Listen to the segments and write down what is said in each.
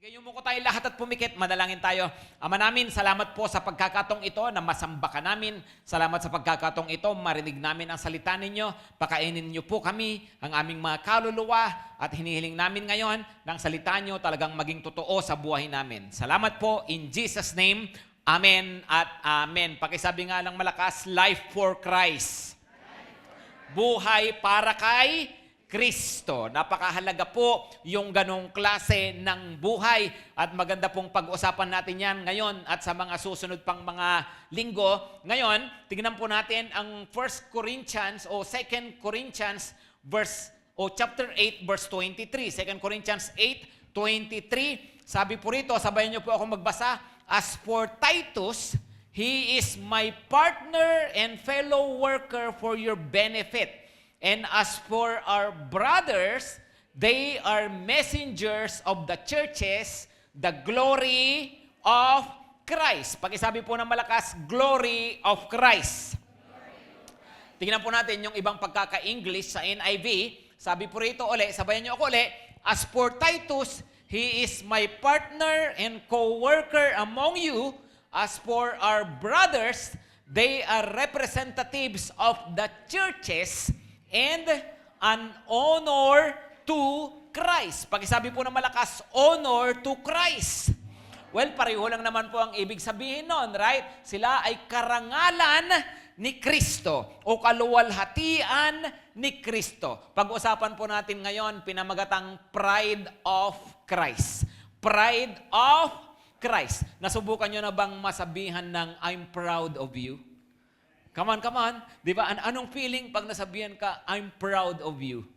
Ngayon mo ko tayo lahat at pumikit, madalangin tayo. Ama namin, salamat po sa pagkakatong ito na masamba ka namin. Salamat sa pagkakatong ito, marinig namin ang salita ninyo. Pakainin niyo po kami, ang aming mga kaluluwa, at hinihiling namin ngayon ng salita niyo talagang maging totoo sa buhay namin. Salamat po, in Jesus' name, Amen at Amen. Pakisabi nga ng malakas, life for Christ. Buhay para kay Kristo. Napakahalaga po yung ganong klase ng buhay at maganda pong pag-usapan natin yan ngayon at sa mga susunod pang mga linggo. Ngayon, tingnan po natin ang 1 Corinthians o 2 Corinthians chapter 8 verse 23. 2 Corinthians 8:23. Sabi po rito, sabayan niyo po ako magbasa. As for Titus, he is my partner and fellow worker for your benefit. And as for our brothers, they are messengers of the churches, the glory of Christ. Pakisabi po ng malakas, glory of Christ. Tingnan po natin yung ibang pagkaka-English sa NIV. Sabi po rito uli, sabayan niyo ako uli. As for Titus, he is my partner and co-worker among you. As for our brothers, they are representatives of the churches and an honor to Christ. Pakisabi po ng malakas, honor to Christ. Well, pareho lang naman po ang ibig sabihin nun, right? Sila ay karangalan ni Kristo o kaluwalhatian ni Kristo. Pag-usapan po natin ngayon, pinamagatang Pride of Christ. Pride of Christ. Nasubukan nyo na bang masabihan ng I'm proud of you? Come on. Di ba? Anong feeling pag nasabihan ka, I'm proud of you?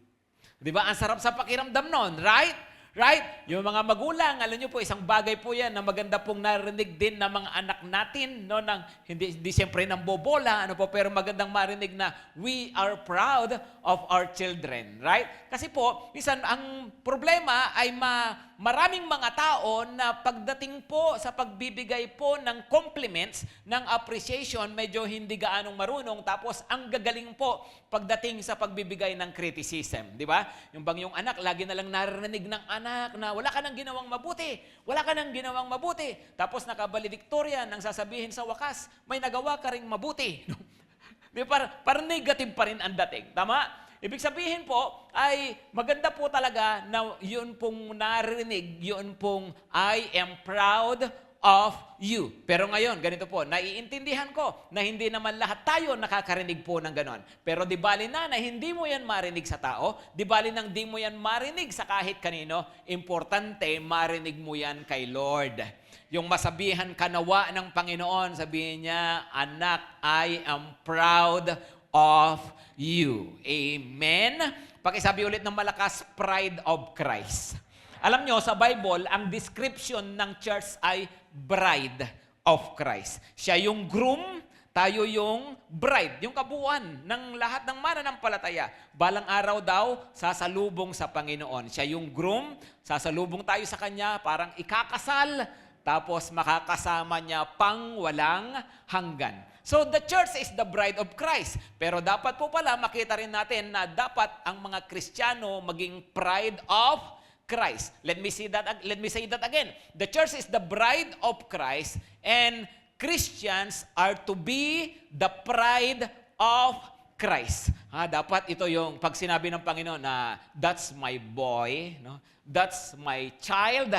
Di ba? Ang sarap sa pakiramdam nun, right? Right? Yung mga magulang, alam nyo po, isang bagay po yan na maganda pong narinig din ng mga anak natin, no, ng, hindi siyempre ng bobola, pero magandang marinig na we are proud of our children, right? Kasi po, minsan ang problema ay maraming mga tao na pagdating po sa pagbibigay po ng compliments, ng appreciation, medyo hindi gaanong marunong, tapos ang gagaling po pagdating sa pagbibigay ng criticism, di ba? Yung bang yung anak, lagi na lang narinig ng anak na wala ka nang ginawang mabuti, wala ka nang ginawang mabuti. Tapos nakabalediktorya nang sasabihin sa wakas, may nagawa ka ring mabuti. Di ba? Parang negative pa rin ang dating. Tama? Ibig sabihin po ay maganda po talaga na yun pong narinig, yun pong I am proud of you. Pero ngayon, ganito po, naiintindihan ko na hindi naman lahat tayo nakakarinig po ng ganon. Pero di bali na hindi mo yan marinig sa tao, di bali nang di mo yan marinig sa kahit kanino, importante marinig mo yan kay Lord. Yung masabihan kanawa ng Panginoon, sabihin niya, anak, I am proud of you. Amen? Pakisabi ulit ng malakas, pride of Christ. Alam nyo, sa Bible, ang description ng church ay bride of Christ. Siya yung groom, tayo yung bride, yung kabuuan ng lahat ng mananampalataya. Balang araw daw, sasalubong sa Panginoon. Siya yung groom, sasalubong tayo sa Kanya, parang ikakasal, tapos makakasama niya pang walang hanggan. So the church is the bride of Christ. Pero dapat po pala makita rin natin na dapat ang mga Kristiyano maging pride of Christ. Let me say that again. The church is the bride of Christ and Christians are to be the pride of Christ. Dapat ito yung pag sinabi ng Panginoon na that's my boy, no? That's my child,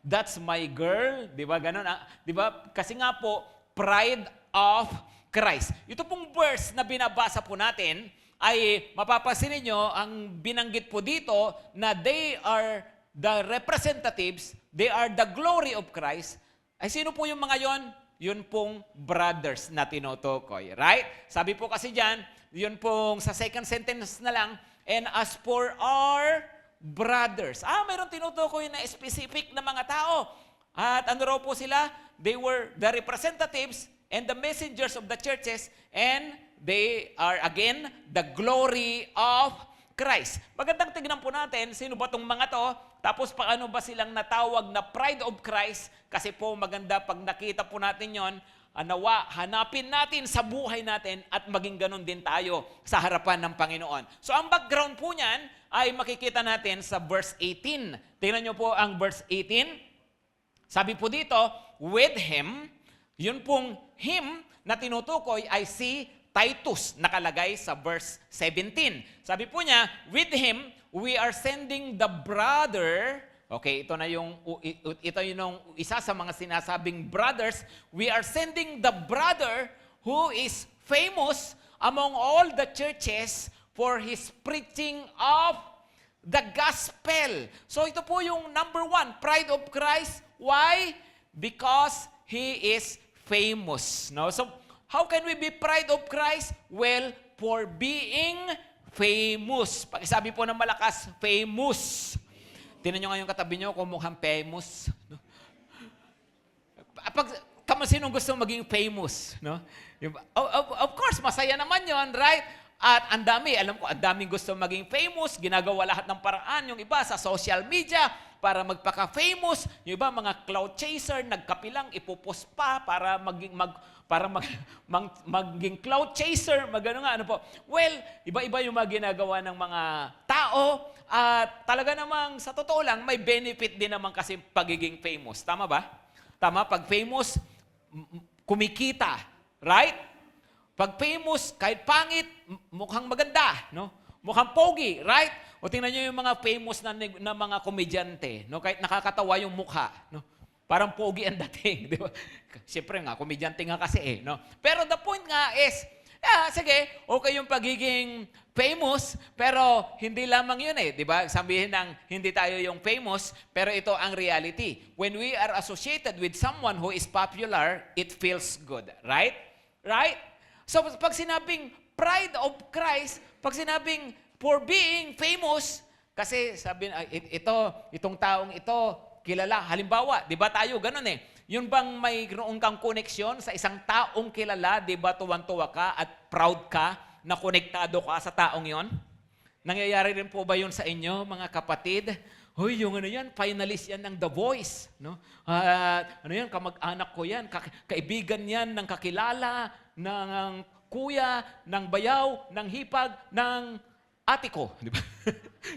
that's my girl, 'di ba? Ganun, 'di ba? Kasi nga po pride of Christ. Ito pong verse na binabasa po natin ay mapapansin niyo ang binanggit po dito na they are the representatives, they are the glory of Christ. Ay sino po yung mga yon? Yun pong brothers na tinutukoy. Right? Sabi po kasi dyan, yun pong sa second sentence na lang, and as for our brothers. Mayroon tinutukoy na specific na mga tao. At ano raw po sila? They were the representatives and the messengers of the churches, and they are again the glory of Christ. Magandang tignan po natin, sino ba itong mga to? Tapos paano ba silang natawag na pride of Christ? Kasi po maganda pag nakita po natin yon, nawa, hanapin natin sa buhay natin at maging ganun din tayo sa harapan ng Panginoon. So ang background po niyan ay makikita natin sa verse 18. Tingnan niyo po ang verse 18. Sabi po dito, with him, yun pong him na tinutukoy ay si Titus, nakalagay sa verse 17. Sabi po niya, with him, we are sending the brother. Okay, ito yung isa sa mga sinasabing brothers. We are sending the brother who is famous among all the churches for his preaching of the gospel. So ito po yung number 1, pride of Christ. Why? Because he is famous. No? So how can we be pride of Christ? Well, for being famous. Pakisabi po ng malakas, famous. Tingnan nyo nga yung katabi nyo kung mukhang famous. No? Sinong gusto maging famous? No? Of course, masaya naman yon, right? At ang dami, alam ko, ang daming gusto maging famous, ginagawa lahat ng paraan, yung iba sa social media, para magpaka-famous, yung iba mga cloud chaser, nagkapilang, ipopost pa para maging cloud chaser, magano nga, ano po. Well, iba-iba yung mga ginagawa ng mga tao, at talaga namang, sa totoo lang, may benefit din naman kasi pagiging famous. Tama ba? Tama, pag famous, kumikita, right? Pag famous, kahit pangit, mukhang maganda, no? Mukhang pogi, right? O tingnan nyo yung mga famous na mga komedyante, no? Kahit nakakatawa yung mukha, no? Parang pogi ang dating, di ba? Siyempre nga, komedyante nga kasi no? Pero the point nga is, sige, okay yung pagiging famous, pero hindi lamang yun di ba? Sabihin ng hindi tayo yung famous, pero ito ang reality. When we are associated with someone who is popular, it feels good, right? Right? So, pag sinabing pride of Christ, pag sinabing for being famous, kasi sabi, itong taong ito, kilala. Halimbawa, di ba tayo ganun Yun bang mayroon kang koneksyon sa isang taong kilala, di ba tuwan-tuwa ka at proud ka na konektado ka sa taong yon? Nangyayari rin po ba yun sa inyo, mga kapatid? Hoy, yung yan, finalist yan ng The Voice. No? Yan, kamag-anak ko yan, kaibigan yan ng kakilala, ng kuya, ng bayaw, ng hipag, ng ate ko. Di ba?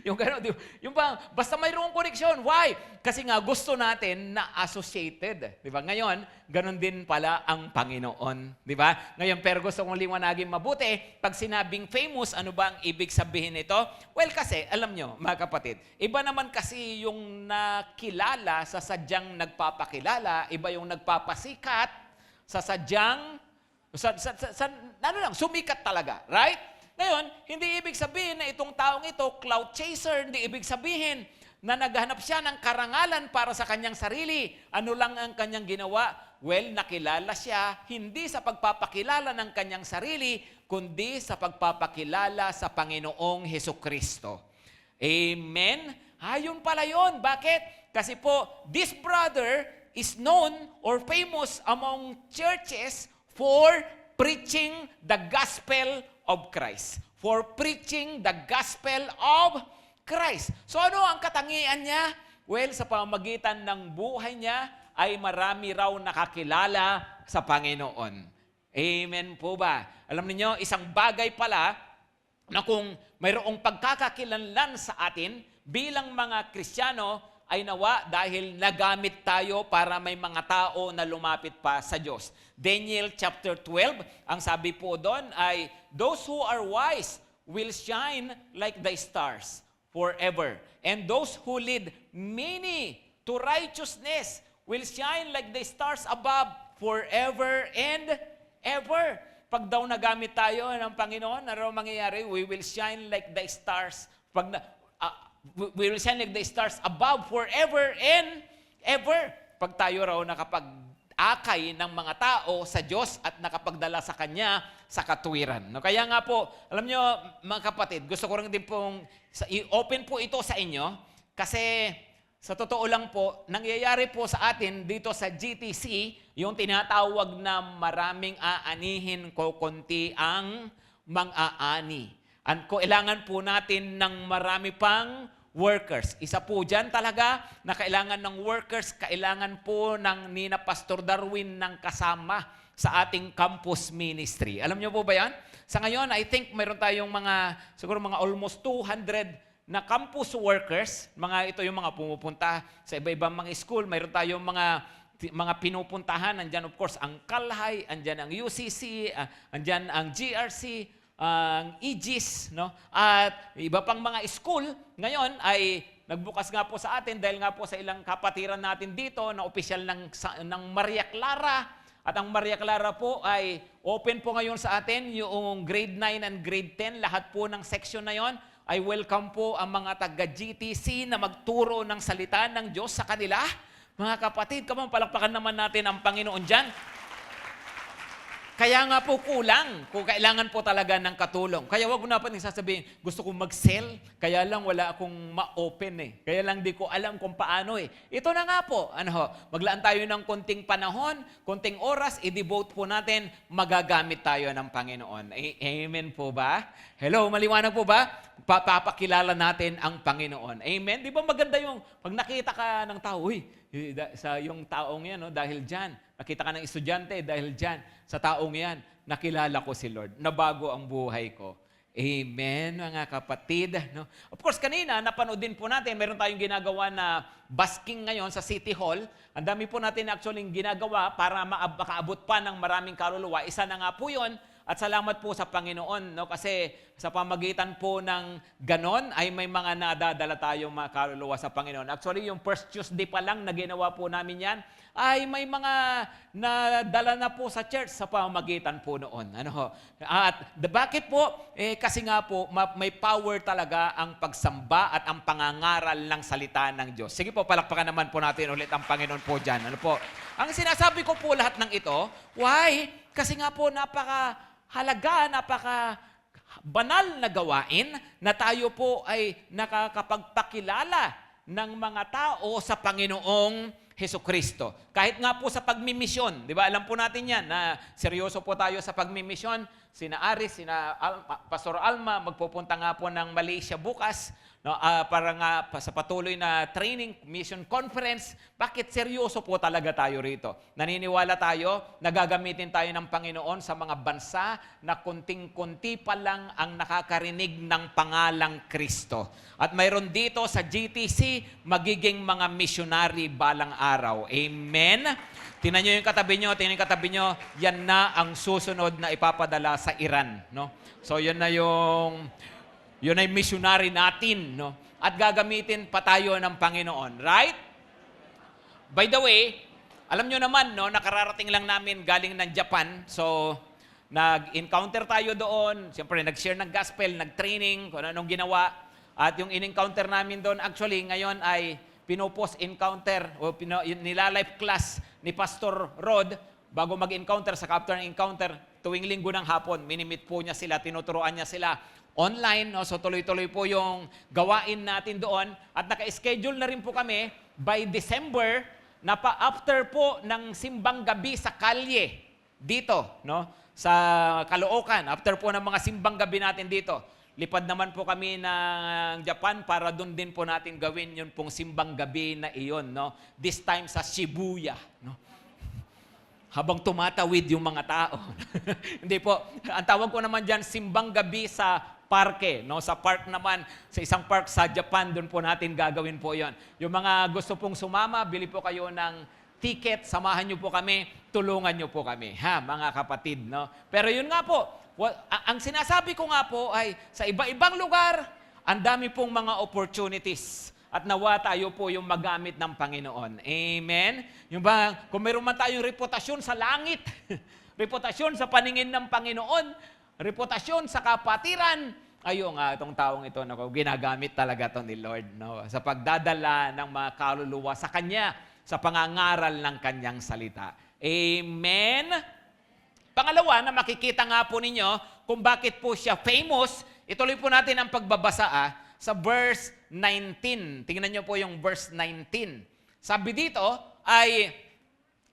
Yung gano'n, di ba? Yung basta mayroong koneksyon. Why? Kasi nga gusto natin na associated. Di ba? Ngayon, gano'n din pala ang Panginoon. Di ba? Ngayon, pero gusto kong liwanagin mabuti, pag sinabing famous, ano ba ang ibig sabihin nito? Well, kasi, alam nyo, mga kapatid, iba naman kasi yung nakilala sa sadyang nagpapakilala, iba yung nagpapasikat sa sadyang sumikat talaga, right? Ngayon, hindi ibig sabihin na itong taong ito, cloud chaser, hindi ibig sabihin na naghanap siya ng karangalan para sa kanyang sarili. Ano lang ang kanyang ginawa? Well, nakilala siya, hindi sa pagpapakilala ng kanyang sarili, kundi sa pagpapakilala sa Panginoong Hesukristo. Amen? Yun pala yun. Bakit? Kasi po, this brother is known or famous among churches for preaching the gospel of Christ. For preaching the gospel of Christ. So ano ang katangian niya? Well, sa pamamagitan ng buhay niya ay marami raw nakakilala sa Panginoon. Amen po ba? Alam niyo, isang bagay pala na kung mayroong pagkakakilanlan sa atin bilang mga Kristiyano ay nawa dahil nagamit tayo para may mga tao na lumapit pa sa Diyos. Daniel chapter 12, ang sabi po doon ay, those who are wise will shine like the stars forever. And those who lead many to righteousness will shine like the stars above forever and ever. Pag daw nagamit tayo ng Panginoon, ano mangyayari? We will shine like the stars. We will shine like the stars above forever and ever. Pag tayo raw nakapag-akay ng mga tao sa Diyos at nakapagdala sa Kanya sa katuwiran. No, kaya nga po, alam nyo mga kapatid, gusto ko rin din pong i-open po ito sa inyo kasi sa totoo lang po, nangyayari po sa atin dito sa GTC, yung tinatawag na maraming aanihin ko konti ang mang-aani. At kailangan po natin ng marami pang workers. Isa po dyan talaga na kailangan ng workers, kailangan po ng Nina Pastor Darwin ng kasama sa ating campus ministry. Alam niyo po ba yan? Sa ngayon, I think mayroon tayong siguro mga almost 200 na campus workers, ito yung mga pumupunta sa iba-ibang mga school. Mayroon tayong mga pinupuntahan. Andyan of course ang Kalhay, andyan ang UCC, andyan ang GRC, ang EGIS, no? At iba pang mga school ngayon ay nagbukas nga po sa atin dahil nga po sa ilang kapatiran natin dito na opisyal ng Maria Clara. At ang Maria Clara po ay open po ngayon sa atin, yung grade 9 and grade 10, lahat po ng section na yon ay welcome po ang mga taga-GTC na magturo ng salita ng Diyos sa kanila. Mga kapatid, palakpakan naman natin ang Panginoon dyan. Kaya nga po kulang kung kailangan po talaga ng katulong. Kaya wag mo na pa sasabihin, gusto kong mag-sell, kaya lang wala akong ma-open eh. Kaya lang di ko alam kung paano eh. Ito na nga po, maglaan tayo ng konting panahon, konting oras, i-devote po natin, magagamit tayo ng Panginoon. Amen po ba? Hello, maliwanag po ba? Papakilala natin ang Panginoon. Amen? Di ba maganda yung, pag nakita ka ng tao, sa yung taong yan, no, dahil dyan. Nakita ka ng estudyante, dahil dyan. Sa taong yan, nakilala ko si Lord. Nabago ang buhay ko. Amen, mga kapatid. No? Of course, kanina, napanood din po natin, meron tayong ginagawa na basking ngayon sa City Hall. Ang dami po natin actually ginagawa para makaabot pa ng maraming kaluluwa. Isa na nga po yun. At salamat po sa Panginoon, no? Kasi sa pamagitan po ng ganon ay may mga nadadala tayong mga kaluluwa sa Panginoon. Actually, yung First Tuesday pa lang na ginawa po namin yan, ay may mga nadala na po sa church sa pamagitan po noon. At bakit po? Kasi nga po, may power talaga ang pagsamba at ang pangangaral ng salita ng Diyos. Sige po, palakpakan naman po natin ulit ang Panginoon po dyan. Ang sinasabi ko po lahat ng ito, why? Kasi nga po, napaka banal na gawain na tayo po ay nakakapagpakilala ng mga tao sa Panginoong Hesukristo. Kahit nga po sa pagmimisyon, di ba? Alam po natin yan na seryoso po tayo sa pagmimisyon. Sina Aris, Pastor Alma, magpupunta nga po ng Malaysia bukas, no, para nga sa patuloy na training, mission conference. Bakit seryoso po talaga tayo rito? Naniniwala tayo, nagagamitin tayo ng Panginoon sa mga bansa na kunting-kunti pa lang ang nakakarinig ng pangalang Kristo. At mayroon dito sa GTC, magiging mga missionary balang araw. Amen? Tingnan nyo yung katabi nyo, yan na ang susunod na ipapadala sa Iran. No? So yun ay missionary natin. No? At gagamitin pa tayo ng Panginoon. Right? By the way, alam nyo naman, no, nakararating lang namin galing ng Japan. So, nag-encounter tayo doon. Siyempre, nag-share ng gospel, nag-training, kung anong ginawa. At yung in-encounter namin doon, actually, ngayon ay pinopost encounter o nilalive class ni Pastor Rod bago mag-encounter sa after encounter tuwing linggo ng hapon. Minimit po niya sila, tinuturoan niya sila online. No? So tuloy-tuloy po yung gawain natin doon. At naka-schedule na rin po kami by December na after po ng simbang gabi sa kalye dito, no? Sa Caloocan. After po ng mga simbang gabi natin dito. Lipad naman po kami ng Japan para doon din po natin gawin yun pong simbang gabi na iyon. No? This time sa Shibuya. No? Habang tumatawid yung mga tao. Hindi po. Ang tawag ko naman dyan, simbang gabi sa parke. No? Sa park naman, sa isang park sa Japan, doon po natin gagawin po yon. Yung mga gusto pong sumama, bili po kayo ng ticket, samahan nyo po kami, tulungan nyo po kami. Ha, mga kapatid. No? Pero yun nga po, ang sinasabi ko nga po ay sa iba-ibang lugar, ang dami pong mga opportunities at nawa tayo po yung magamit ng Panginoon. Amen? Yung ba, kung meron man tayong reputasyon sa langit, reputasyon sa paningin ng Panginoon, reputasyon sa kapatiran, ayun nga, itong taong ito, ginagamit talaga ito ni Lord, no? Sa pagdadala ng mga kaluluwa sa Kanya, sa pangangaral ng Kanyang salita. Amen? Pangalawa, na makikita nga po ninyo kung bakit po siya famous, ituloy po natin ang pagbabasa sa verse 19. Tingnan nyo po yung verse 19. Sabi dito ay,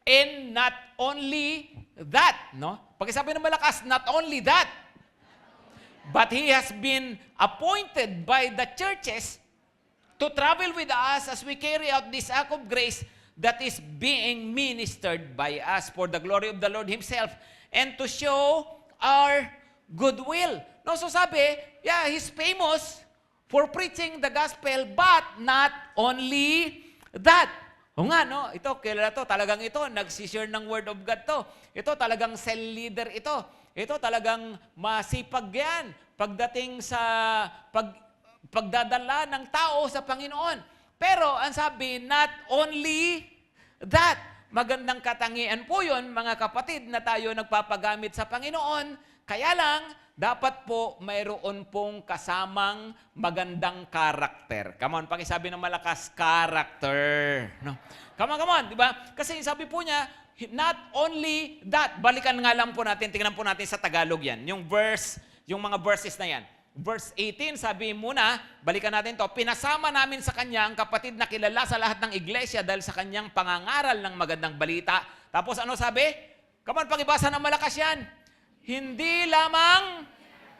and not only that, no? Pagkasabi ng malakas, not only that, but he has been appointed by the churches to travel with us as we carry out this act of grace that is being ministered by us for the glory of the Lord Himself, and to show our goodwill. No, so sabi, yeah, he's famous. for preaching the gospel, but not only that. O nga, no? Ito, kilala to. Talagang ito, nagsishare ng word of God to. Ito, talagang cell leader ito. Ito, talagang masipag yan pagdating sa pagdadala ng tao sa Panginoon. Pero, ang sabi, not only that. Magandang katangian po yun, mga kapatid, na tayo nagpapagamit sa Panginoon. Kaya lang, dapat po mayroon pong kasamang magandang karakter. Come on, pakisabi ng malakas, character. No? Come on, di ba? Kasi sabi po niya, not only that. Balikan nga lang po natin, tingnan po natin sa Tagalog yan. Yung mga verses na yan. Verse 18, sabi muna, balikan natin to, pinasama namin sa kanya ang kapatid na kilala sa lahat ng iglesia dahil sa kanyang pangangaral ng magandang balita. Tapos ano sabi? Come on, pakibasa ng malakas yan. Hindi lamang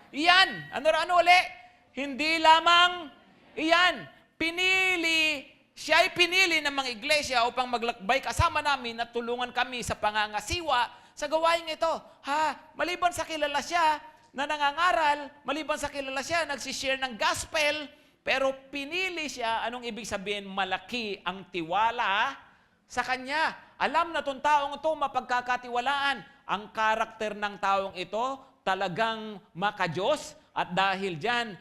iyan. Ano uli? Hindi lamang iyan. Siya ay pinili ng mga iglesia upang maglakbay kasama namin at tulungan kami sa pangangasiwa sa gawain ito. Maliban sa kilala siya na nangangaral, maliban sa kilala siya, nagsishare ng gospel, pero pinili siya, anong ibig sabihin? Malaki ang tiwala sa kanya. Alam na itong taong ito mapagkakatiwalaan. Ang karakter ng taong ito talagang makadiyos at dahil dyan,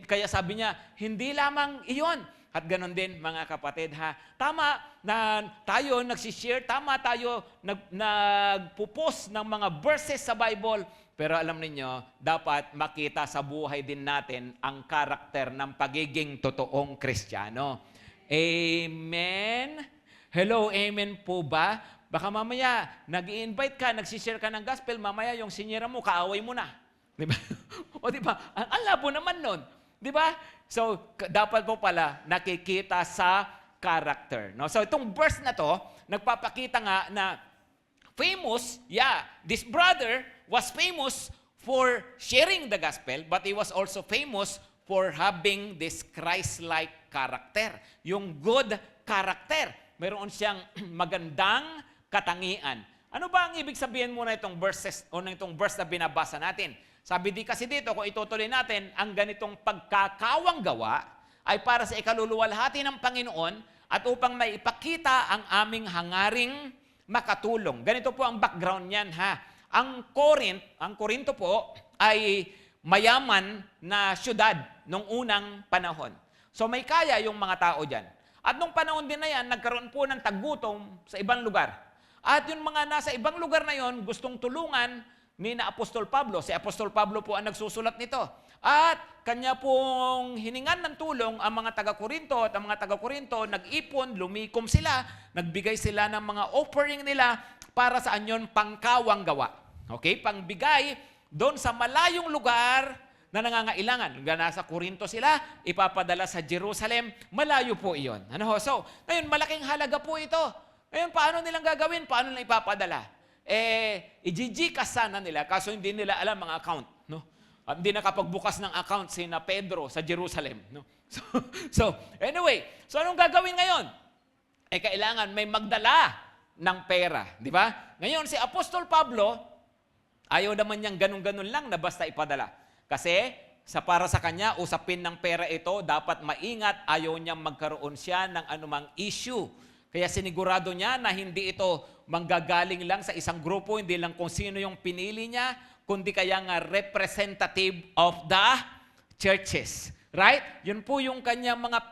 kaya sabi niya, hindi lamang iyon. At ganon din mga kapatid Tama na tayo nagsishare, tama tayo nagpo-post ng mga verses sa Bible, pero alam ninyo, dapat makita sa buhay din natin ang karakter ng pagiging totoong Kristiyano. Amen? Hello, amen po ba? Baka mamaya, nag-i-invite ka, nagsishare ka ng gospel, mamaya yung sinyera mo, kaaway mo na. Di ba? O di ba? Ang labo naman nun. Di ba? So, dapat po pala nakikita sa character. No? So, itong verse na to, nagpapakita nga na famous, this brother was famous for sharing the gospel, but he was also famous for having this Christ-like character. Yung good character. Meron siyang magandang katangian. Ano ba ang ibig sabihin muna itong verses o itong verse na binabasa natin? Sabi kasi dito, kung itutuloy natin, ang ganitong pagkakawang gawa ay para sa ikaluluwalhati ng Panginoon at upang maipakita ang aming hangaring makatulong. Ganito po ang background niyan Ang Corinto po ay mayaman na syudad nung unang panahon. So may kaya yung mga tao dyan. At nung panahon din na yan, nagkaroon po ng taggutom sa ibang lugar. At yung mga nasa ibang lugar na yon gustong tulungan ni na Apostol Pablo. Si Apostol Pablo po ang nagsusulat nito. At kanya pong hiningan ng tulong ang mga taga-Korinto at ang mga taga-Korinto nag-ipon, lumikom sila, nagbigay sila ng mga offering nila para saan yun? Pangkawang gawa. Okay? Pangbigay doon sa malayong lugar na nangangailangan. Nasa Korinto sila, ipapadala sa Jerusalem, malayo po iyon. So, ngayon, malaking halaga po ito. Ngayon, paano nilang gagawin? Paano nilang ipapadala? I-GCash sana nila, kaso hindi nila alam ang account. No? At hindi nakapagbukas ng account si na Pedro sa Jerusalem. No? So, anyway, so anong gagawin ngayon? Kailangan may magdala ng pera. Di ba? Ngayon, si Apostol Pablo, ayaw naman niyang ganun-ganun lang na basta ipadala. Kasi para sa kanya, usapin ng pera ito, dapat maingat, ayaw niyang magkaroon siya ng anumang issue. Kaya sinigurado niya na hindi ito manggagaling lang sa isang grupo, hindi lang kung sino yung pinili niya, kundi kaya nga representative of the churches. Right? Yun po yung kanyang mga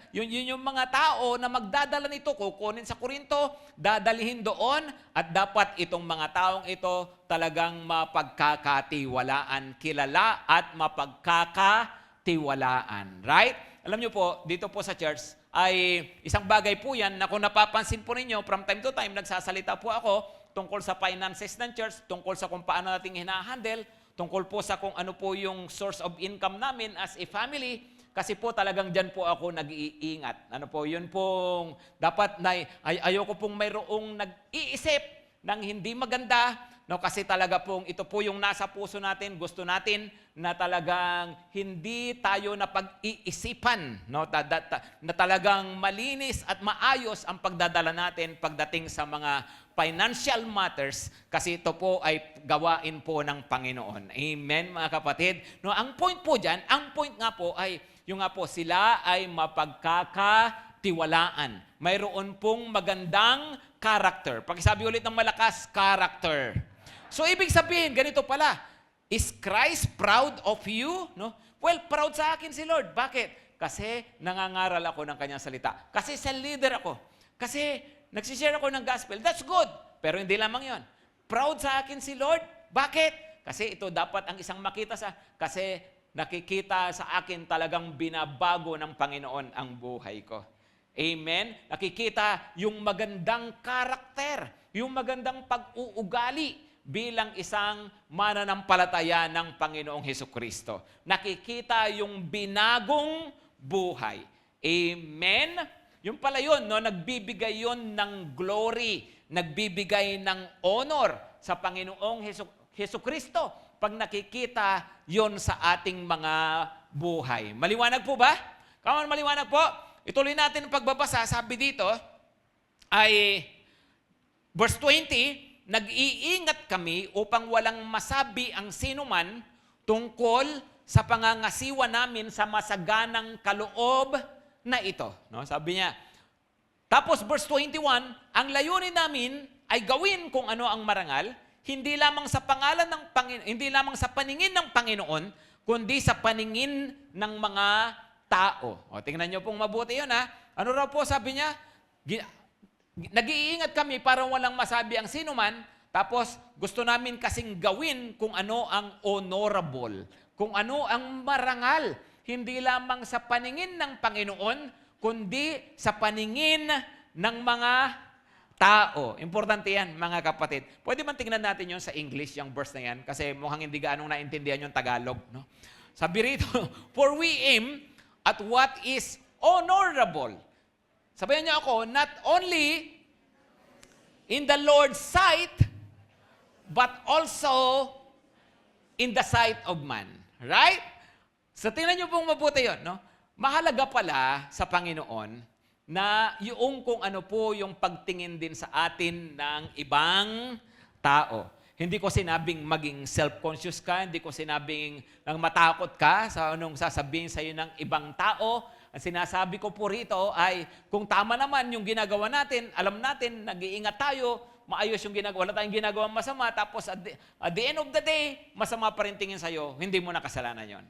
yun yung mga tao na magdadala nito, kukunin sa Korinto, dadalihin doon, at dapat itong mga taong ito talagang mapagkakatiwalaan, kilala at mapagkakatiwalaan. Right? Alam niyo po, dito po sa church, ay isang bagay po yan na kung napapansin po ninyo, from time to time, nagsasalita po ako tungkol sa finances ng church, tungkol sa kung paano natin hinahandle, tungkol po sa kung ano po yung source of income namin as a family, kasi po talagang dyan po ako nag-iingat. Ano po, yun pong dapat na ayoko pong mayroong nag-iisip ng hindi maganda no, kasi talaga pong ito po yung nasa puso natin, gusto natin na talagang hindi tayo na pag-iisipan, no, na talagang malinis at maayos ang pagdadala natin pagdating sa mga financial matters, kasi ito po ay gawain po ng Panginoon. Amen, mga kapatid. No, ang point po diyan, ang point nga po ay yung nga po sila ay mapagkakatiwalaan. Mayroon pong magandang character. Pakisabi ulit ng malakas, character. So ibig sabihin, ganito pala, is Christ proud of you? No? Well, proud sa akin si Lord. Bakit? Kasi nangangaral ako ng kanyang salita. Kasi cell leader ako. Kasi nagsishare ako ng gospel. That's good. Pero hindi lamang yon. Proud sa akin si Lord. Bakit? Kasi ito dapat ang isang makita kasi nakikita sa akin talagang binabago ng Panginoon ang buhay ko. Amen? Nakikita yung magandang karakter, yung magandang pag-uugali bilang isang mananampalataya ng Panginoong Hesukristo. Nakikita yung binagong buhay. Amen? Yung pala yun, no? Nagbibigay yun ng glory, nagbibigay ng honor sa Panginoong Hesukristo pag nakikita yon sa ating mga buhay. Maliwanag po ba? Come on, maliwanag po. Ituloy natin ang pagbabasa. Sabi dito ay verse 20, nag-iingat kami upang walang masabi ang sinuman tungkol sa pangangasiwa namin sa masaganang kaloob na ito. No? Sabi niya. Tapos verse 21, ang layunin namin ay gawin kung ano ang marangal, hindi lamang sa pangalan ng hindi lamang sa paningin ng Panginoon, kundi sa paningin ng mga tao. O, tingnan niyo pong mabuti 'yon, ha. Ano raw po sabi niya? Nag-iingat kami para walang masabi ang sinuman, tapos gusto namin kasing gawin kung ano ang honorable, kung ano ang marangal, hindi lamang sa paningin ng Panginoon, kundi sa paningin ng mga tao. Importante yan, mga kapatid. Pwede man tingnan natin yon sa English, yung verse na yan, kasi mukhang hindi gaanong naintindihan yung Tagalog. No? Sabi rito, for we aim at what is honorable. Sabihan niyo ako, not only in the Lord's sight, but also in the sight of man. Right? So, tingnan niyo pong mabuti yun. No? Mahalaga pala sa Panginoon na yung kung ano po yung pagtingin din sa atin ng ibang tao. Hindi ko sinabing maging self-conscious ka, hindi ko sinabing nang matakot ka sa anong sasabihin sa iyo ng ibang tao. Ang sinasabi ko po rito ay kung tama naman yung ginagawa natin, alam natin, nag-iingat tayo, maayos yung ginagawa, wala tayong ginagawang masama, tapos at the end of the day, masama pa rin tingin sa iyo, hindi mo na kasalanan yon.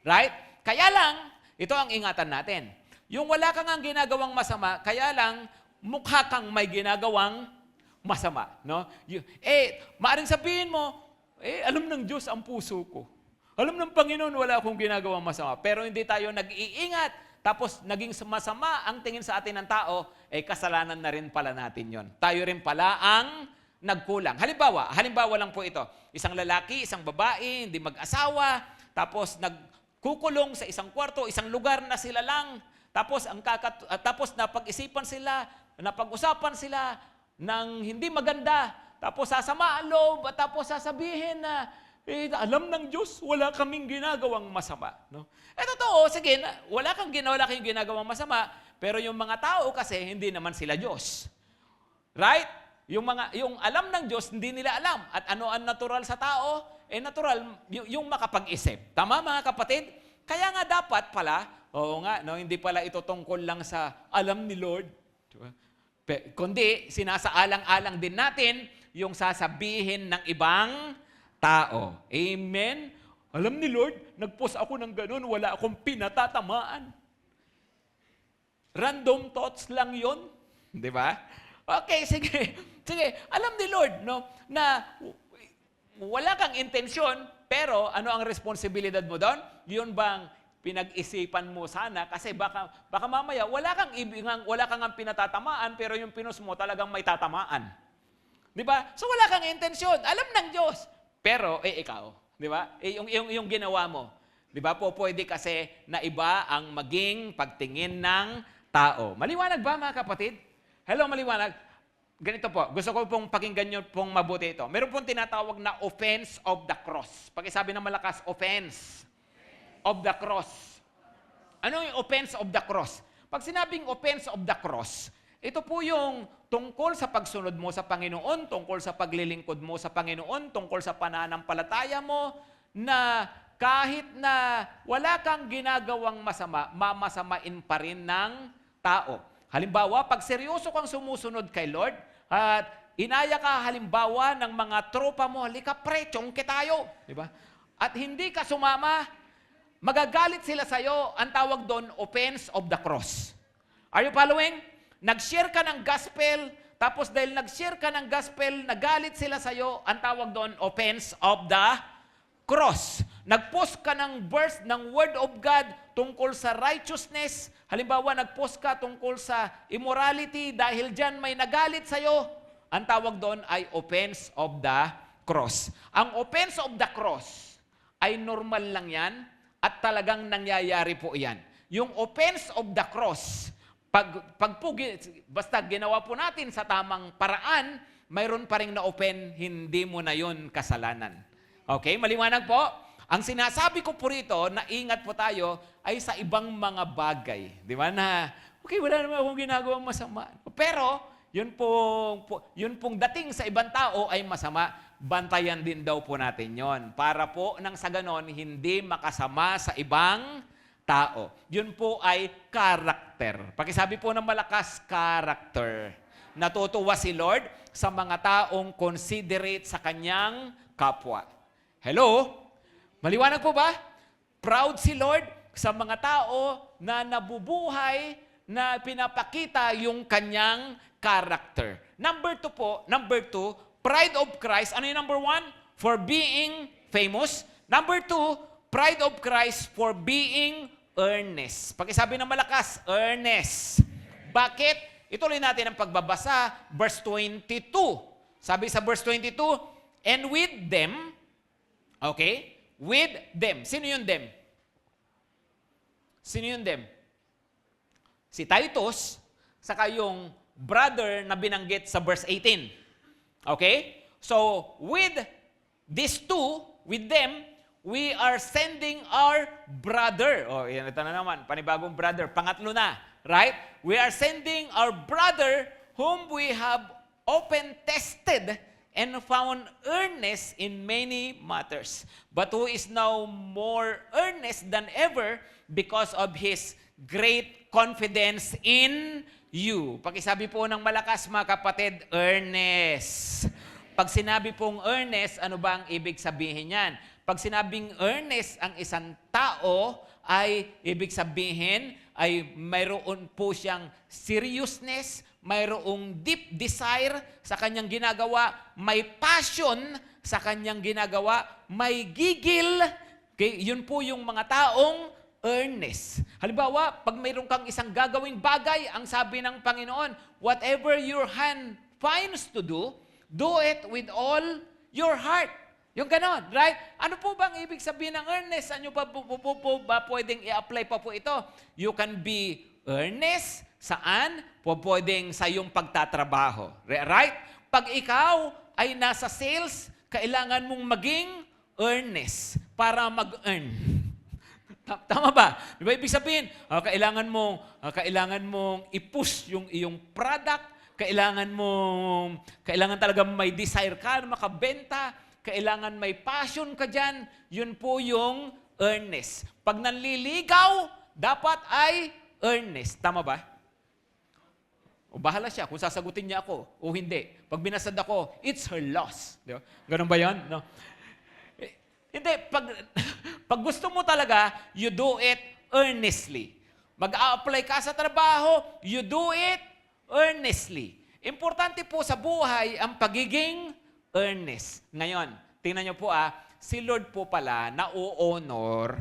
Right? Kaya lang, ito ang ingatan natin. Yung wala kang ang ginagawang masama, kaya lang mukha kang may ginagawang masama, no? Maaring sabihin mo, alam ng Diyos ang puso ko. Alam ng Panginoon wala akong ginagawang masama. Pero hindi tayo nag-iingat. Tapos naging masama ang tingin sa atin ng tao, kasalanan na rin pala natin yon. Tayo rin pala ang nagkulang. Halimbawa lang po ito. Isang lalaki, isang babae, hindi mag-asawa, tapos nagkukulong sa isang kwarto, isang lugar na sila lang. Tapos napag-isipan sila, napag-usapan sila ng hindi maganda. Tapos sasama ang loob at tapos sasabihin na, alam ng Diyos, wala kaming ginagawang masama. No? Totoo, sige, wala kang ginagawang masama, pero yung mga tao kasi hindi naman sila Diyos. Right? Yung alam ng Diyos, hindi nila alam. At ano ang natural sa tao? Natural, yung makapag-isip. Tama, mga kapatid? Kaya nga dapat pala, no, hindi pala ito tungkol lang sa alam ni Lord. Kundi, sinasaalang-alang din natin yung sasabihin ng ibang tao. Amen? Alam ni Lord, nag-post ako ng ganun, wala akong pinatatamaan. Random thoughts lang yon, di ba? Okay, sige. Alam ni Lord, no, na wala kang intensyon, pero ano ang responsibilidad mo doon? Yun bang pinag-isipan mo sana kasi baka mamaya wala kang ang pinatatamaan pero yung pinos mo talagang may tatamaan. 'Di ba? So wala kang intensyon. Alam ng Diyos. Pero ikaw, 'di ba? Yung ginawa mo. 'Di ba? Pwede kasi na iba ang maging pagtingin ng tao. Maliwanag ba, mga kapatid? Hello, maliwanag. ganito po, gusto ko pong pakinggan nyo pong mabuti ito. Meron pong tinatawag na offense of the cross. Pakisabi ng malakas, offense of the cross. Ano yung offense of the cross? Pag sinabing offense of the cross, ito po yung tungkol sa pagsunod mo sa Panginoon, tungkol sa paglilingkod mo sa Panginoon, tungkol sa pananampalataya mo, na kahit na wala kang ginagawang masama, mamasamain pa rin ng tao. Halimbawa, pag seryoso kang sumusunod kay Lord, at inaya ka halimbawa ng mga tropa mo, halika pre, tsongke tayo. Diba? At hindi ka sumama, magagalit sila sa'yo, ang tawag doon, offense of the cross. Are you following? Nag-share ka ng gospel, tapos dahil nag-share ka ng gospel, nagalit sila sa'yo, ang tawag doon, offense of the cross. Nag-post ka ng verse ng Word of God tungkol sa righteousness. Halimbawa, nag-post ka tungkol sa immorality, dahil dyan may nagalit sa'yo, ang tawag doon ay offense of the cross. Ang offense of the cross ay normal lang yan, at talagang nangyayari po yan. Yung offense of the cross, basta ginawa po natin sa tamang paraan, mayroon pa rin na-open, hindi mo na yun kasalanan. Okay, maliwanag po? Ang sinasabi ko po rito, na ingat po tayo, ay sa ibang mga bagay. Di ba na, okay, wala naman akong ginagawang masama. Pero, yun pong dating sa ibang tao ay masama. Bantayan din daw po natin yon para po nang sa ganon hindi makasama sa ibang tao. Yun po ay character. Pakisabi po ng malakas, character. Natutuwa si Lord sa mga taong considerate sa kanyang kapwa. Hello? Maliwanag po ba? Proud si Lord sa mga tao na nabubuhay na pinapakita yung kanyang character. Number two, pride of Christ. Ano yung number 1? For being famous. Number 2, pride of Christ for being earnest. Pakisabi ng malakas, earnest. Bakit? Ituloy natin ang pagbabasa. Verse 22. Sabi sa verse 22, and with them, okay? With them. Sino yung them? Sino yung them? Si Titus, saka yung brother na binanggit sa verse 18. Okay? So, with these two, with them, we are sending our brother. Oh, yan ito na naman, panibagong brother. Pangatlo na, right? We are sending our brother whom we have often tested and found earnest in many matters, but who is now more earnest than ever because of his great confidence in you. Pakisabi po ng malakas, mga kapatid, earnest. Pag sinabi pong earnest, ano ba ang ibig sabihin yan? Pag sinabing earnest ang isang tao, ay ibig sabihin ay mayroon po siyang seriousness, mayroong deep desire sa kanyang ginagawa, may passion sa kanyang ginagawa, may gigil. Okay? Yun po yung mga taong earnest. Halimbawa, pag mayroon kang isang gagawing bagay, ang sabi ng Panginoon, whatever your hand finds to do it with all your heart. Yung ganon, right? Ano po bang ibig sabihin ng earnest? Ano pa po ba pwedeng i-apply pa po ito? You can be earnest, saan? Pwedeng sa iyong pagtatrabaho. Right? Pag ikaw ay nasa sales, kailangan mong maging earnest para mag-earn. Tama ba? Di ba ibig sabihin? Kailangan mong i-push yung iyong product, kailangan talaga may desire ka na makabenta, kailangan may passion ka dyan, yun po yung earnest. Pag nanliligaw, dapat ay earnest. Tama ba? O bahala siya kung sasagutin niya ako o hindi. Pag binasad ako, it's her loss. Di ba? Ganun ba yan? No? Hindi, pag gusto mo talaga, you do it earnestly. Mag-a-apply ka sa trabaho, you do it earnestly. Importante po sa buhay ang pagiging earnest. Ngayon, tingnan niyo po si Lord po pala na-honor,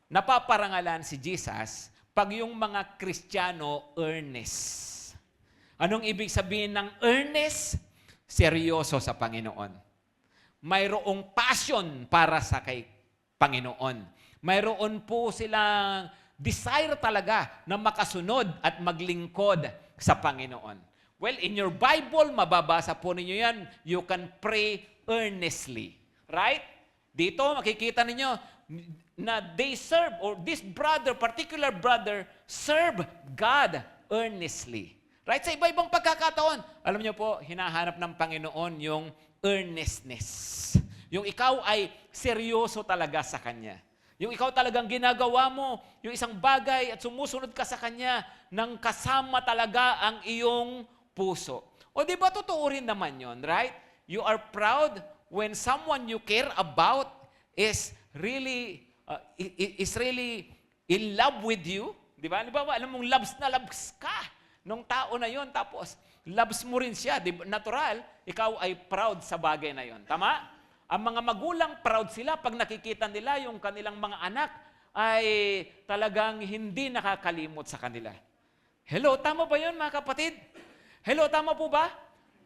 napaparangalan si Jesus pag yung mga Kristiyano earnest. Anong ibig sabihin ng earnest? Seryoso sa Panginoon. Mayroong passion para sa kay Panginoon. Mayroon po silang desire talaga na makasunod at maglingkod sa Panginoon. Well, in your Bible, mababasa po ninyo yan. You can pray earnestly. Right? Dito, makikita ninyo na they serve, or this brother, particular brother, serve God earnestly. Right? Sa iba-ibang pagkakataon, alam niyo po, hinahanap ng Panginoon yung earnestness. Yung ikaw ay seryoso talaga sa Kanya. Yung ikaw talagang ginagawa mo, yung isang bagay at sumusunod ka sa Kanya nang kasama talaga ang iyong puso. O di ba totoo rin naman yon, right? You are proud when someone you care about is really in love with you. Di ba? Halimbawa, alam mong loves na loves ka nung tao na yon, tapos loves mo rin siya. Di ba? Natural, ikaw ay proud sa bagay na yon. Tama? Ang mga magulang, proud sila pag nakikita nila yung kanilang mga anak ay talagang hindi nakakalimot sa kanila. Hello, tama ba yun mga kapatid? Hello, tama po ba?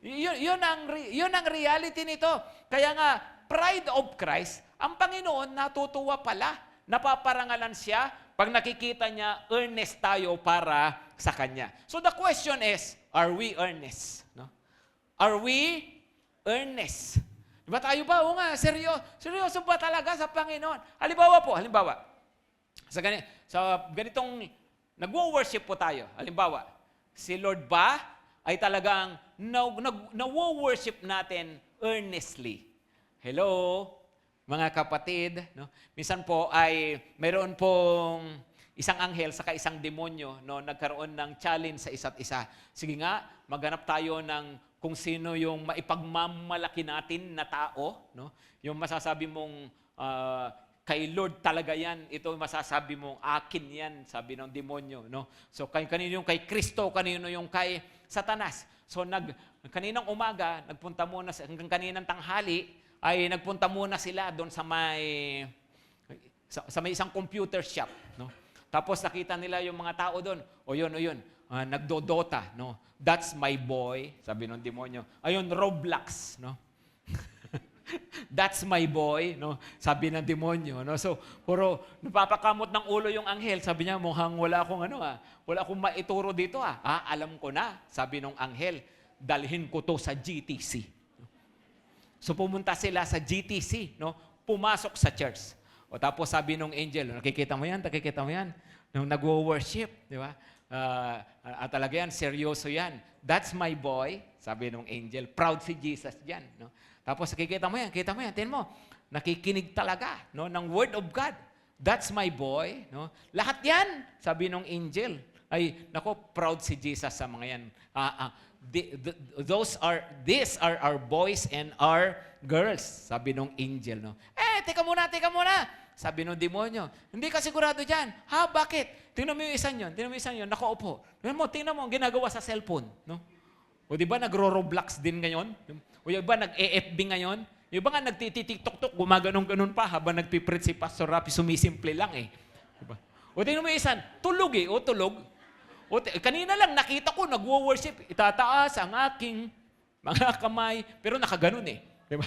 Yun ang reality nito. Kaya nga, pride of Christ, ang Panginoon natutuwa pala. Napaparangalan siya pag nakikita niya earnest tayo para sa Kanya. So the question is, are we earnest? No? Are we earnest? Diba tayo ba? Oo nga, seryoso ba talaga sa Panginoon? Halimbawa, sa ganitong nagwo-worship po tayo. Halimbawa, si Lord ba ay talagang nawo-worship natin earnestly? Hello, mga kapatid. No? Minsan po ay mayroon pong isang anghel saka isang demonyo, no, nagkaroon ng challenge sa isa't isa. Sige nga, maghanap tayo ng kung sino yung maipagmamalaki natin na tao, no? Yung masasabi mong kay Lord talaga yan, ito masasabi mong akin yan, sabi ng demonyo, no? So kanino yung kay Kristo, kanino yung kay Satanas. So kaninang umaga, nagpunta muna hanggang kaninang tanghali ay nagpunta muna sila doon sa may isang computer shop, no? Tapos nakita nila yung mga tao doon. O yun. Nagdodota, no? That's my boy, sabi ng demonyo. Ayun, Roblox, no? That's my boy, no? Sabi ng demonyo, no? So, puro napapakamot ng ulo yung anghel. Sabi niya, mukhang wala akong maituro dito, ah. Alam ko na, sabi ng anghel, dalhin ko to sa GTC. So, pumunta sila sa GTC, no? Pumasok sa church. O tapos sabi nung angel, nakikita mo yan? Nung nagwo-worship, di ba? Talaga yan, seryoso yan. That's my boy, sabi nung angel. Proud si Jesus dyan. No? Tapos kita mo yan, tingnan mo. Nakikinig talaga, no, ng word of God. That's my boy. No? Lahat yan, sabi nung angel. Ay, nako, proud si Jesus sa mga yan. These are our boys and our girls, sabi nung angel. No? Teka muna. Sabi ng demonyo, hindi ka sigurado dyan. Ha, bakit? Tingnan mo yung isa yun, nakaupo. Tingnan mo, ang ginagawa sa cellphone. No? O di ba nagro-Roblox din ngayon? O di ba nag-EFB ngayon? Yung iba nga nagtiti-tiktok-tok, gumaganon-ganon pa habang nagpiprit si Pastor Rapi, sumisimple lang eh. Diba? O tingnan mo yung isa, tulog. Kanina lang nakita ko, nagwo-worship, itataas ang aking mga kamay, pero nakaganon eh. Diba?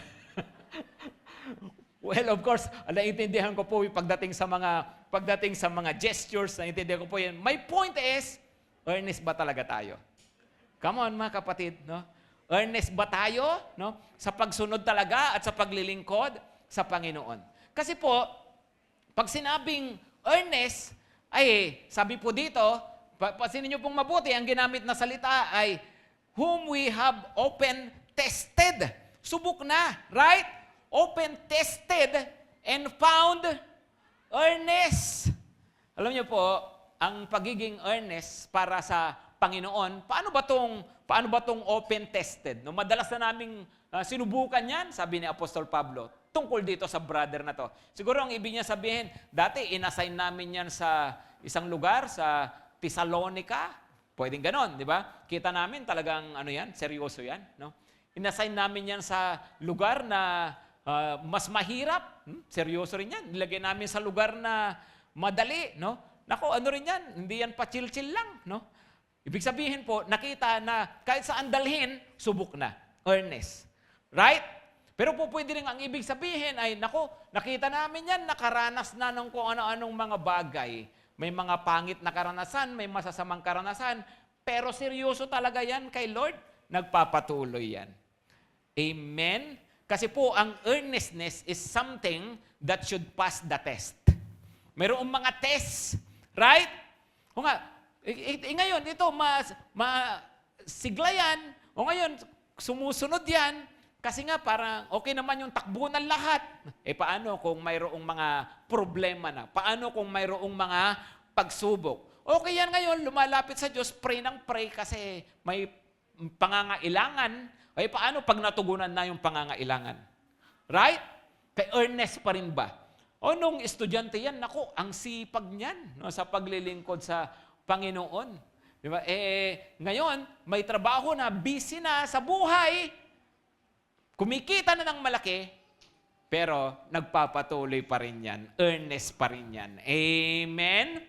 Well, of course, naiintindihan ko po pagdating sa mga gestures, naiintindihan ko po yan. My point is, earnest ba talaga tayo? Come on, mga kapatid, no? Earnest ba tayo, no? Sa pagsunod talaga at sa paglilingkod sa Panginoon. Kasi po, pag sinabing earnest, ay sabi po dito, pasinin niyo pong mabuti, ang ginamit na salita ay whom we have open tested. Subok na, right? Open, tested, and found earnest. Alam niyo po, ang pagiging earnest para sa Panginoon, paano ba tong open, tested? No, madalas na naming sinubukan yan, sabi ni Apostol Pablo, tungkol dito sa brother na to. Siguro ang ibig niya sabihin, dati inassign namin yan sa isang lugar, sa Thessalonica, pwedeng ganon, di ba? Kita namin talagang seryoso yan. No? Inassign namin yan sa lugar na mas mahirap, seryoso rin yan. Nilagay namin sa lugar na madali, no? Nako, rin yan? Hindi yan pa chill-chill lang, no? Ibig sabihin po, nakita na kahit saan dalhin, subok na. Earnest. Right? Pero po pwede rin ang ibig sabihin ay, nako, nakita namin yan, nakaranas na ng kung ano-anong mga bagay. May mga pangit na karanasan, may masasamang karanasan, pero seryoso talaga yan kay Lord, nagpapatuloy yan. Amen? Kasi po, ang earnestness is something that should pass the test. Mayroong mga tests, right? O nga, ngayon, ito, masigla yan, o ngayon, sumusunod yan, kasi nga parang okay naman yung takbo ng lahat. Paano kung mayroong mga problema na? Paano kung mayroong mga pagsubok? Okay yan ngayon, lumalapit sa Diyos, pray ng pray kasi may pangangailangan. Paano pag natugunan na yung pangangailangan? Right? Kay earnest pa rin ba? O nung estudyante yan, naku, ang sipag niyan sa paglilingkod sa Panginoon. Di ba? Ngayon, may trabaho na, busy na sa buhay, kumikita na ng malaki, pero nagpapatuloy pa rin yan. Earnest pa rin yan. Amen?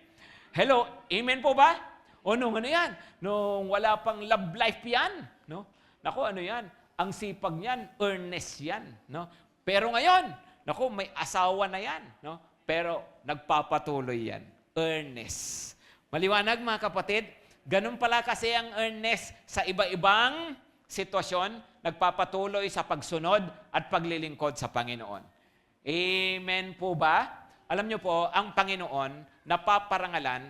Hello? Amen po ba? O nung ano yan? Nung wala pang love life yan. No? Naku, ano yan? Ang sipag niyan, earnest yan. No? Pero ngayon, naku, may asawa na yan. No? Pero nagpapatuloy yan. Earnest. Maliwanag mga kapatid? Ganun pala kasi ang earnest sa iba-ibang sitwasyon, nagpapatuloy sa pagsunod at paglilingkod sa Panginoon. Amen po ba? Alam niyo po, ang Panginoon napaparangalan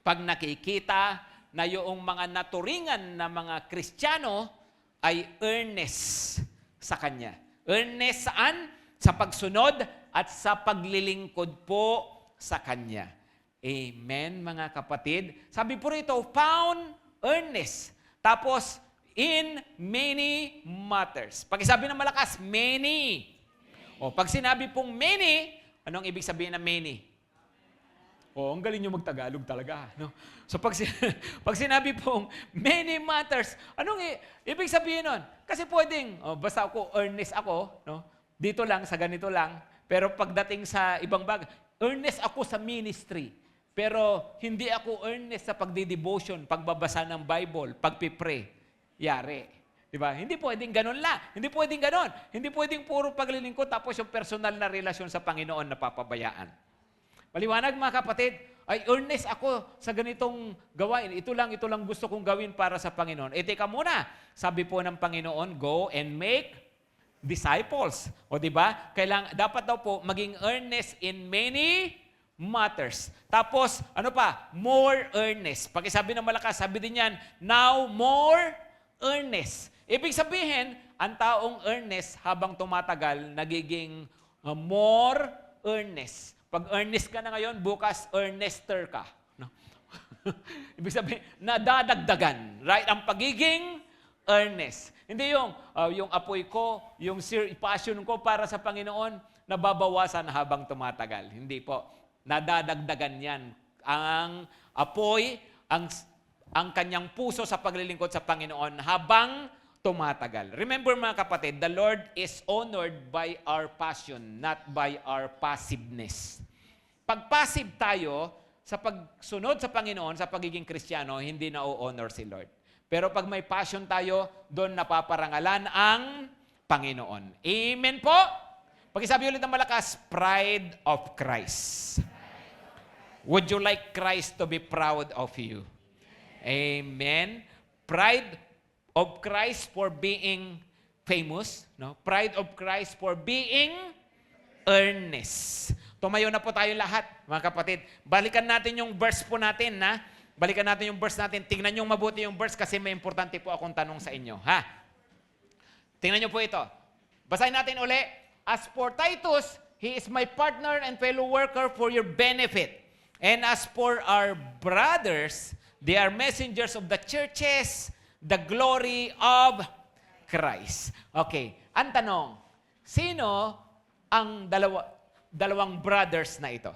pag nakikita na yung mga naturingan na mga Kristiyano ay earnest sa Kanya. Earnest saan? Sa pagsunod at sa paglilingkod po sa Kanya. Amen, mga kapatid. Sabi po rito, found earnest. Tapos, in many matters. Pag sabi ng malakas, many. O, pag sinabi pong many, anong ibig sabihin ng many? O, ang galing nyo magtagalog talaga. No? So, pag sinabi pong many matters, anong ibig sabihin nun? Kasi pwedeng, basta ako, earnest ako, no? Dito lang, sa ganito lang. Pero pagdating sa ibang bagay, earnest ako sa ministry. Pero hindi ako earnest sa pagdi-devotion, pagbabasa ng Bible, pagpipray. Yari. Diba? Hindi pwedeng ganun lang. Hindi pwedeng ganun. Hindi pwedeng puro paglilingkod tapos yung personal na relasyon sa Panginoon na papabayaan. Maliwanag mga kapatid, ay earnest ako sa ganitong gawain. Ito lang gusto kong gawin para sa Panginoon. Teka muna. Sabi po ng Panginoon, go and make disciples. O diba? Dapat daw po maging earnest in many matters. Tapos, ano pa? More earnest. Pag sabi ng malakas, sabi din yan, now more earnest. Ibig sabihin, ang taong earnest habang tumatagal, nagiging more earnest. Pag earnest ka na ngayon, bukas earnester ka. No? Ibig sabihin, nadadagdagan. Right? Ang pagiging earnest. Hindi yung apoy ko, yung passion ko para sa Panginoon, nababawasan habang tumatagal. Hindi po. Nadadagdagan yan. Ang apoy, ang kanyang puso sa paglilingkod sa Panginoon habang tumatagal. Remember mga kapatid, the Lord is honored by our passion, not by our passiveness. Pag passive tayo sa pagsunod sa Panginoon, sa pagiging Kristiyano, hindi na-honor si Lord. Pero pag may passion tayo, doon napaparangalan ang Panginoon. Amen po? Pag-isabi ulit ng malakas, pride of Christ. Would you like Christ to be proud of you? Amen. Pride of Christ for being famous, no? Pride of Christ for being earnest. Tumayo na po tayo lahat, mga kapatid. Balikan natin yung verse po natin, na. Balikan natin yung verse natin. Tingnan niyo mabuti yung verse kasi may importante po akong tanong sa inyo, ha? Tingnan niyo po ito. Basahin natin uli. As for Titus, he is my partner and fellow worker for your benefit. And as for our brothers, they are messengers of the churches, the glory of Christ. Okay, ang tanong, sino ang dalawang brothers na ito?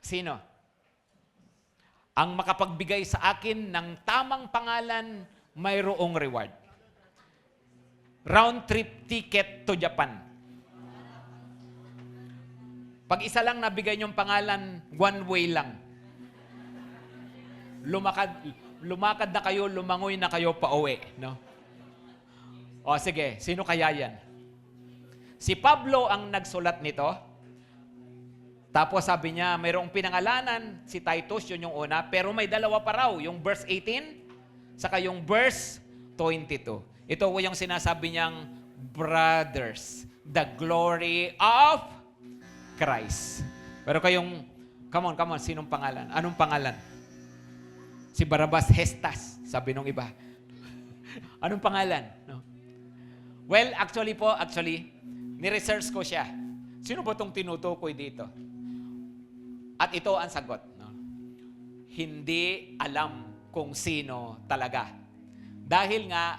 Sino? Ang makapagbigay sa akin ng tamang pangalan, mayroong reward. Round trip ticket to Japan. Pag isa lang nabigay niyong pangalan, one way lang. Lumakad na kayo, lumangoy na kayo pauwi. No? O sige, sino kaya yan? Si Pablo ang nagsulat nito. Tapos sabi niya, mayroong pinangalanan si Titus, yun yung una, pero may dalawa pa raw, yung verse 18, saka yung verse 22. Ito po yung sinasabi niyang, brothers, the glory of Christ. Pero kayong, come on, sinong pangalan? Anong pangalan? Si Barabas Hestas, sabi nung iba. Anong pangalan? No? Well, actually, ni-research ko siya. Sino ba itong tinutukoy dito? At ito ang sagot. No? Hindi alam kung sino talaga. Dahil nga,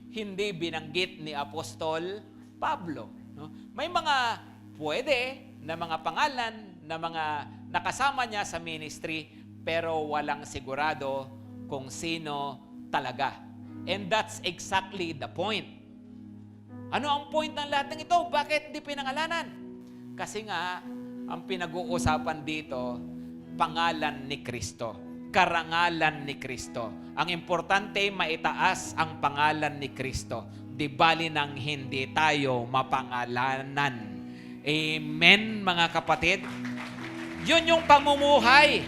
hindi binanggit ni Apostol Pablo. No? May mga pwede na mga pangalan na mga nakasama niya sa ministry, pero walang sigurado kung sino talaga. And that's exactly the point. Ano ang point ng lahat ng ito? Bakit hindi pinangalanan? Kasi nga, ang pinag-uusapan dito, pangalan ni Kristo. Karangalan ni Kristo. Ang importante, maitaas ang pangalan ni Kristo. Di bali nang hindi tayo mapangalanan. Amen, mga kapatid? Yun yung pamumuhay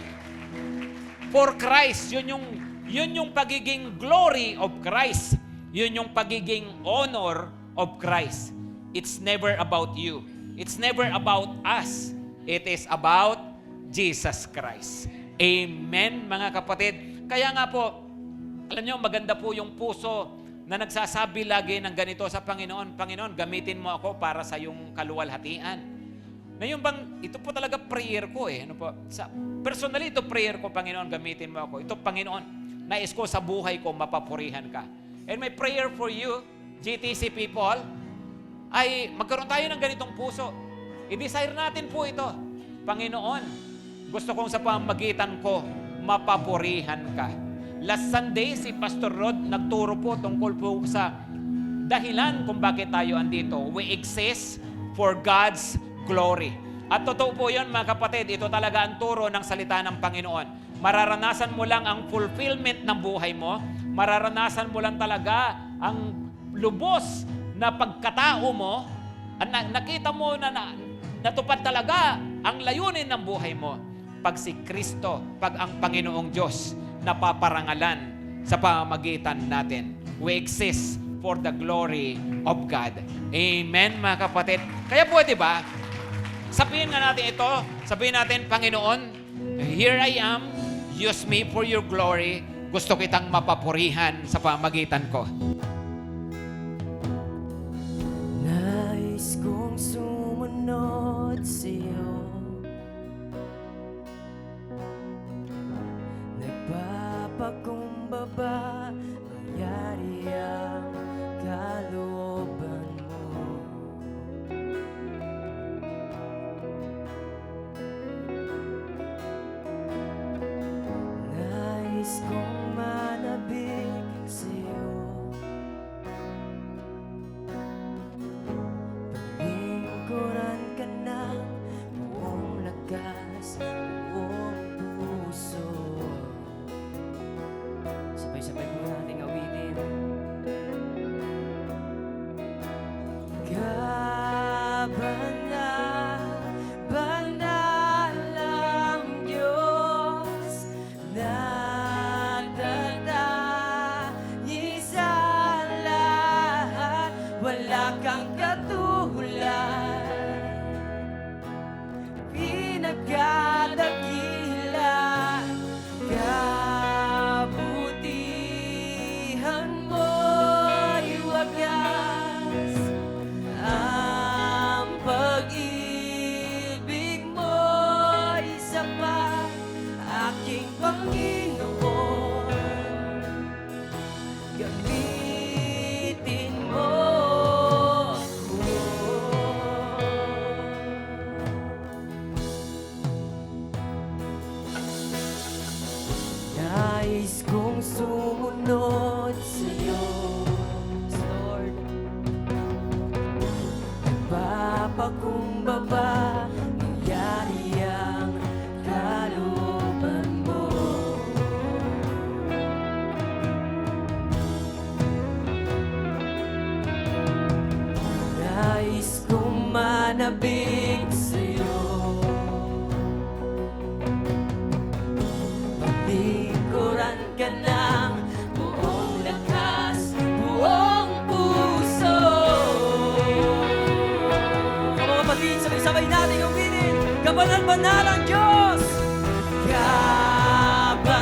for Christ. Yun yung pagiging glory of Christ. Yun yung pagiging honor of Christ. It's never about you. It's never about us. It is about Jesus Christ. Amen, mga kapatid. Kaya nga po, alam nyo, maganda po yung puso na nagsasabi lagi ng ganito sa Panginoon, Panginoon, gamitin mo ako para sa iyong kaluwalhatian. Na yung bang, ito po talaga prayer ko eh. Ano po? Personally, ito prayer ko, Panginoon, gamitin mo ako. Ito, Panginoon, nais ko sa buhay ko, mapapurihan ka. And my prayer for you, GTC people, ay magkaroon tayo ng ganitong puso. I-desire natin po ito. Panginoon, gusto kong sa pamagitan ko, mapapurihan ka. Last Sunday, si Pastor Rod nagturo po tungkol po sa dahilan kung bakit tayo andito. We exist for God's glory. At totoo po yun, mga kapatid, ito talaga ang turo ng salita ng Panginoon. Mararanasan mo lang ang fulfillment ng buhay mo. Mararanasan mo lang talaga ang lubos na pagkatao mo. Nakita mo na natupad talaga ang layunin ng buhay mo. Pag si Kristo, pag ang Panginoong Diyos napaparangalan sa pamamagitan natin. We exist for the glory of God. Amen, mga kapatid. Kaya pwede ba, sabihin nga natin ito, sabihin natin, Panginoon, here I am, use me for your glory. Gusto kitang mapapurihan sa pamamagitan ko. Nais kong sumunod sa'yo, nagpapakumbaba, mangyari ang kalooban mo. Nais kong manabik sa'yo, lingkuran ka ng buong lakas, buong puso. Sabay-sabay po nating awitin. Banal ang Diyos, natatanging sa lahat, wala kang katulad, pinagkadakilan, kabutihan mo'y wagas, ang pag-ibig mo'y sapat, aking Panginoon, gamitin mo ako. Nais kong sumunod sa'yo, Lord. Nagpapakumbaba, nangyari ang kalooban mo. Nais kong manabik sa'yo, kabanalang Diyos. Kabanal,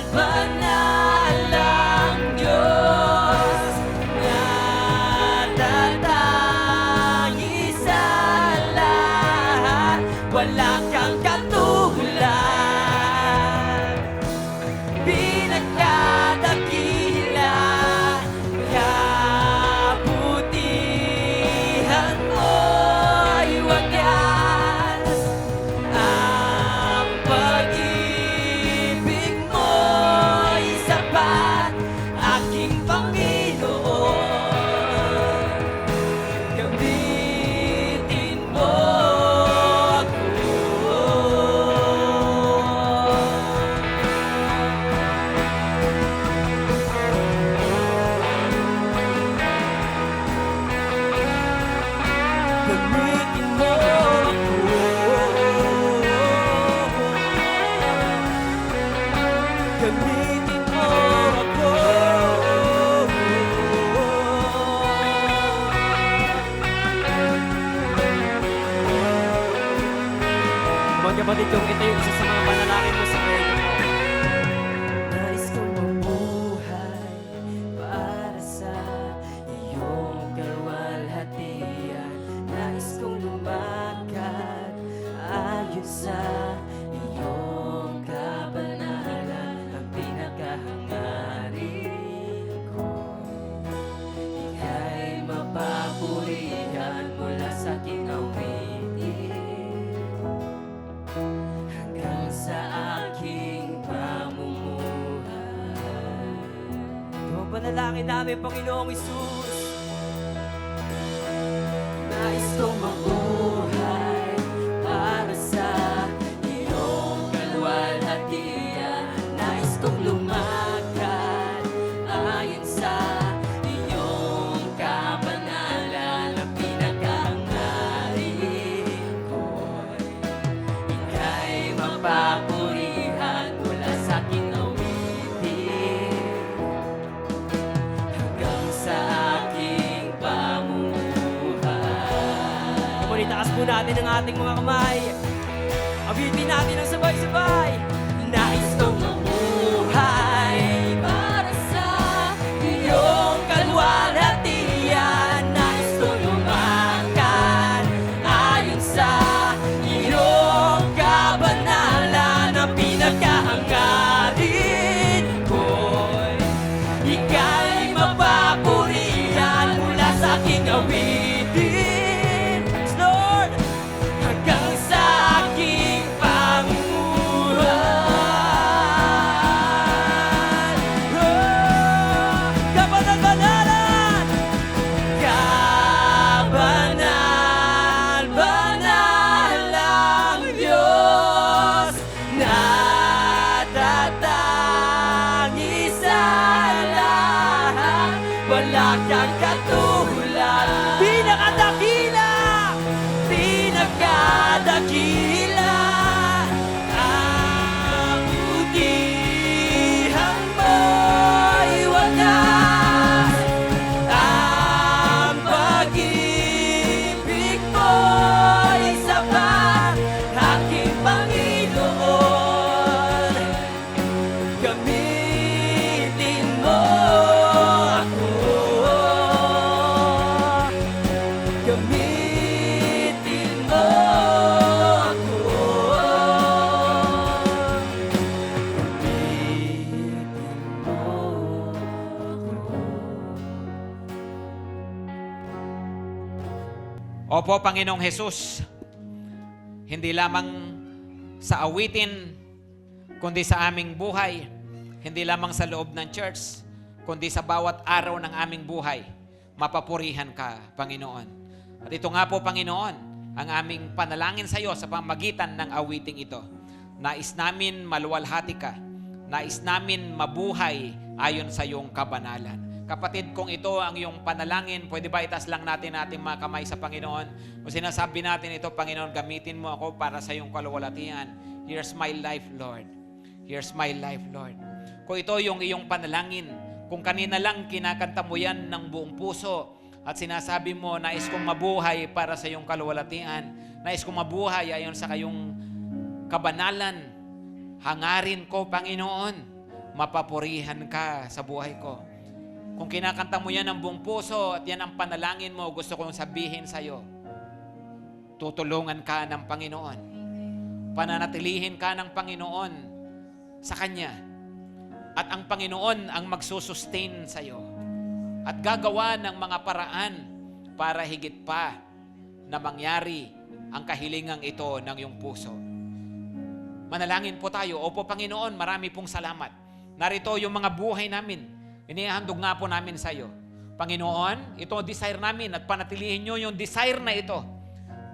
banalang Diyos, natatangi sa lahat, wala kang katulad. Pinagkadakila, kabutihan mo'y wagas. Ang pag-ibig mo'y sapat, aking Panginoon. Gamitin mo gamitin mo ako. Gamitin mo ako. Mga kapatid kong ito yung isa sa mga panalangin mo sa prayer mo. Nais kong mabuhay para sa iyong kalwalhatian. Nais kong lumakad ayon sa iyong kabanalan. Ang pinakahangarin ko, ika'y mapapurihan mula sa aking awitin hanggang sa aking pamumuhay. Ito ang panalangin namin, Panginoong Isus. Nais kong mabuhay para sa iyong kalwalhatian. Nais kong lumakad ayon sa iyong kabanalan. Ang pinakahangarin ko'y ika'y mapapurihan mula sa aking awitin hanggang sa aking pamumuhay. Itaas po natin ang ating mga kamay. Awitin natin ang sabay-sabay. Nais kong mabuhay para sa iyong kalwalhatian. Nais kong lumakad ayon sa iyong kabanalan. Ang pinakahangarin ko'y ika'y mapapurihan mula sa aking awitin, Lord, hanggang sa aking pamumuhay. Oh, kabanal-banalan, kabanal-banalang Diyos, natatangi sa lahat, wala kang katulad. Pinakadakila, pinakadakila, ang butihan mo'y wagas. Ang pag-ibig mo'y sapat, aking Panginoon. Gamitin mo ako. Gamitin mo ako. Gamitin mo ako. Opo, Panginoong Jesus, hindi lamang sa awitin, kundi sa aming buhay, hindi lamang sa loob ng church, kundi sa bawat araw ng aming buhay, mapapurihan ka, Panginoon. At ito nga po, Panginoon, ang aming panalangin sa iyo sa pamagitan ng awiting ito. Nais namin maluwalhati ka. Nais namin mabuhay ayon sa iyong kabanalan. Kapatid, kung ito ang iyong panalangin, pwede ba itas lang natin ating mga kamay sa Panginoon? Kung sinasabi natin ito, Panginoon, gamitin mo ako para sa iyong kaluwalhatian. Here's my life, Lord. Here's my life, Lord. Kung ito yung iyong panalangin, kung kanina lang kinakanta mo yan ng buong puso, At sinasabi mo, nais kong mabuhay para sa iyong kaluwalhatian. Nais kong mabuhay ayon sa kayong kabanalan. Hangarin ko, Panginoon, mapapurihan ka sa buhay ko. Kung kinakanta mo yan ng buong puso at yan ang panalangin mo, gusto kong sabihin sa iyo, tutulungan ka ng Panginoon. Pananatilihin ka ng Panginoon sa Kanya. At ang Panginoon ang magsusustain sa iyo. At gagawa ng mga paraan para higit pa na mangyari ang kahilingang ito ng iyong puso. Manalangin po tayo. Opo, Panginoon, marami pong salamat. Narito yung mga buhay namin. Inihandog nga po namin sa iyo. Panginoon, ito desire namin at panatilihin nyo yung desire na ito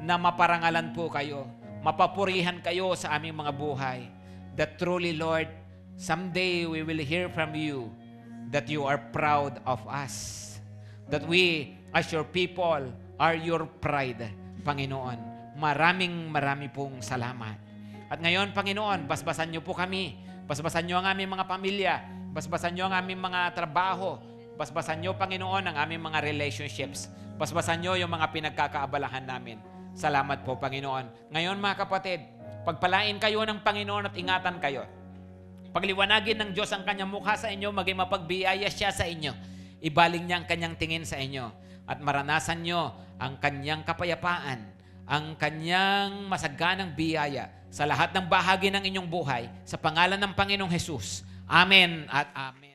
na maparangalan po kayo. Mapapurihan kayo sa aming mga buhay. That truly, Lord, someday we will hear from you that you are proud of us. That we, as your people, are your pride, Panginoon. Marami pong salamat. At ngayon, Panginoon, basbasan niyo po kami. Basbasan niyo ang aming mga pamilya. Basbasan niyo ang aming mga trabaho. Basbasan niyo, Panginoon, ang aming mga relationships. Basbasan niyo yung mga pinagkakaabalahan namin. Salamat po, Panginoon. Ngayon, mga kapatid, pagpalain kayo ng Panginoon at ingatan kayo. Pagliwanagin ng Diyos ang kanyang mukha sa inyo, maging mapagbiyaya siya sa inyo. Ibaling niya ang kanyang tingin sa inyo. At maranasan niyo ang kanyang kapayapaan, ang kanyang masaganang biyaya sa lahat ng bahagi ng inyong buhay. Sa pangalan ng Panginoong Jesus. Amen at amen.